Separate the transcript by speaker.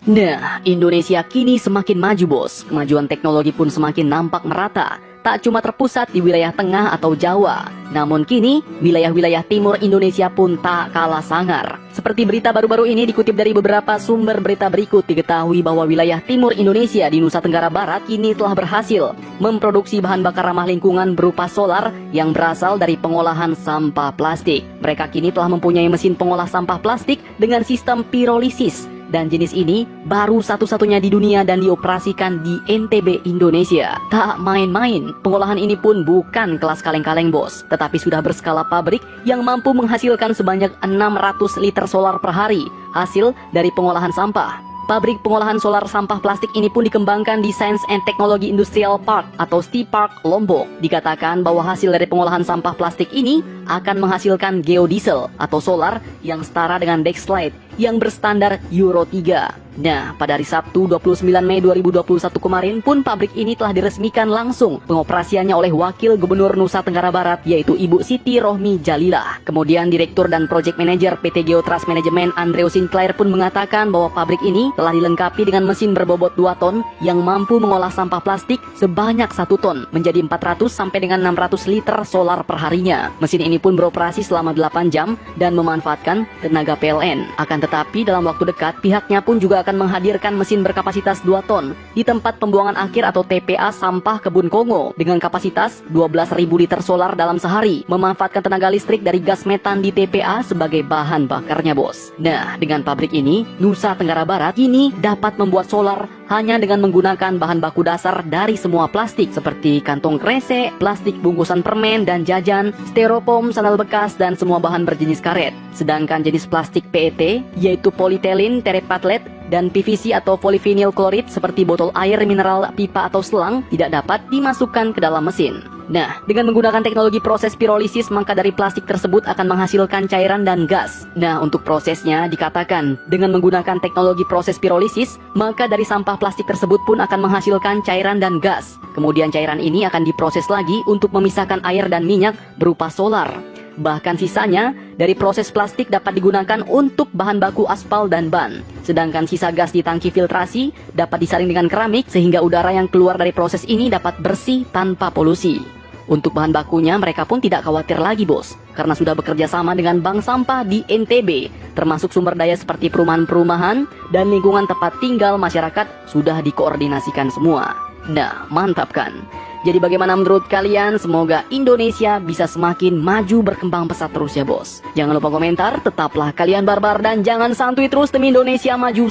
Speaker 1: Nah, Indonesia kini semakin maju, bos. Kemajuan teknologi pun semakin nampak merata. Tak cuma terpusat di wilayah tengah atau Jawa, namun kini wilayah-wilayah timur Indonesia pun tak kalah sangar. Seperti berita baru-baru ini dikutip dari beberapa sumber berita berikut, diketahui bahwa wilayah timur Indonesia di Nusa Tenggara Barat kini telah berhasil memproduksi bahan bakar ramah lingkungan berupa solar yang berasal dari pengolahan sampah plastik. Mereka kini telah mempunyai mesin pengolah sampah plastik dengan sistem pirolisis. Dan jenis ini baru satu-satunya di dunia dan dioperasikan di NTB, Indonesia. Tak main-main, pengolahan ini pun bukan kelas kaleng-kaleng, bos, tetapi sudah berskala pabrik yang mampu menghasilkan sebanyak 600 liter solar per hari, hasil dari pengolahan sampah. Pabrik pengolahan solar sampah plastik ini pun dikembangkan di Science and Technology Industrial Park atau STI Park, Lombok. Dikatakan bahwa hasil dari pengolahan sampah plastik ini akan menghasilkan geodiesel atau solar yang setara dengan Dexlite yang berstandar Euro 3. Nah, pada hari Sabtu 29 Mei 2021 kemarin pun pabrik ini telah diresmikan langsung pengoperasiannya oleh Wakil Gubernur Nusa Tenggara Barat, yaitu Ibu Siti Rohmi Jalilah. Kemudian Direktur dan Project Manager PT Geotrust Management Andrew Sinclair pun mengatakan bahwa pabrik ini telah dilengkapi dengan mesin berbobot 2 ton yang mampu mengolah sampah plastik sebanyak 1 ton menjadi 400 sampai dengan 600 liter solar per harinya. Mesin ini pun beroperasi selama 8 jam dan memanfaatkan tenaga PLN. Akan tetapi dalam waktu dekat pihaknya pun juga akan menghadirkan mesin berkapasitas 2 ton di tempat pembuangan akhir atau TPA sampah Kebun Kongo dengan kapasitas 12.000 liter solar dalam sehari, memanfaatkan tenaga listrik dari gas metan di TPA sebagai bahan bakarnya, bos. Nah, dengan pabrik ini, Nusa Tenggara Barat kini dapat membuat solar hanya dengan menggunakan bahan baku dasar dari semua plastik seperti kantong kresek, plastik bungkusan permen dan jajan, styrofoam, sandal bekas, dan semua bahan berjenis karet. Sedangkan jenis plastik PET yaitu polyethylene terephthalate dan PVC atau polyvinyl klorid seperti botol air mineral, pipa atau selang tidak dapat dimasukkan ke dalam mesin. Nah, dengan menggunakan teknologi proses pirolisis, maka dari plastik tersebut akan menghasilkan cairan dan gas. Nah, untuk prosesnya dikatakan dengan menggunakan teknologi proses pirolisis, maka dari sampah plastik tersebut pun akan menghasilkan cairan dan gas. Kemudian cairan ini akan diproses lagi untuk memisahkan air dan minyak berupa solar. Bahkan sisanya dari proses plastik dapat digunakan untuk bahan baku aspal dan ban. Sedangkan sisa gas di tangki filtrasi dapat disaring dengan keramik sehingga udara yang keluar dari proses ini dapat bersih tanpa polusi. Untuk bahan bakunya mereka pun tidak khawatir lagi, bos, karena sudah bekerja sama dengan bank sampah di NTB, termasuk sumber daya seperti perumahan-perumahan dan lingkungan tempat tinggal masyarakat sudah dikoordinasikan semua. Nah, mantap kan? Jadi bagaimana menurut kalian? Semoga Indonesia bisa semakin maju berkembang pesat terus ya, bos. Jangan lupa komentar, tetaplah kalian barbar dan jangan santuy terus demi Indonesia maju.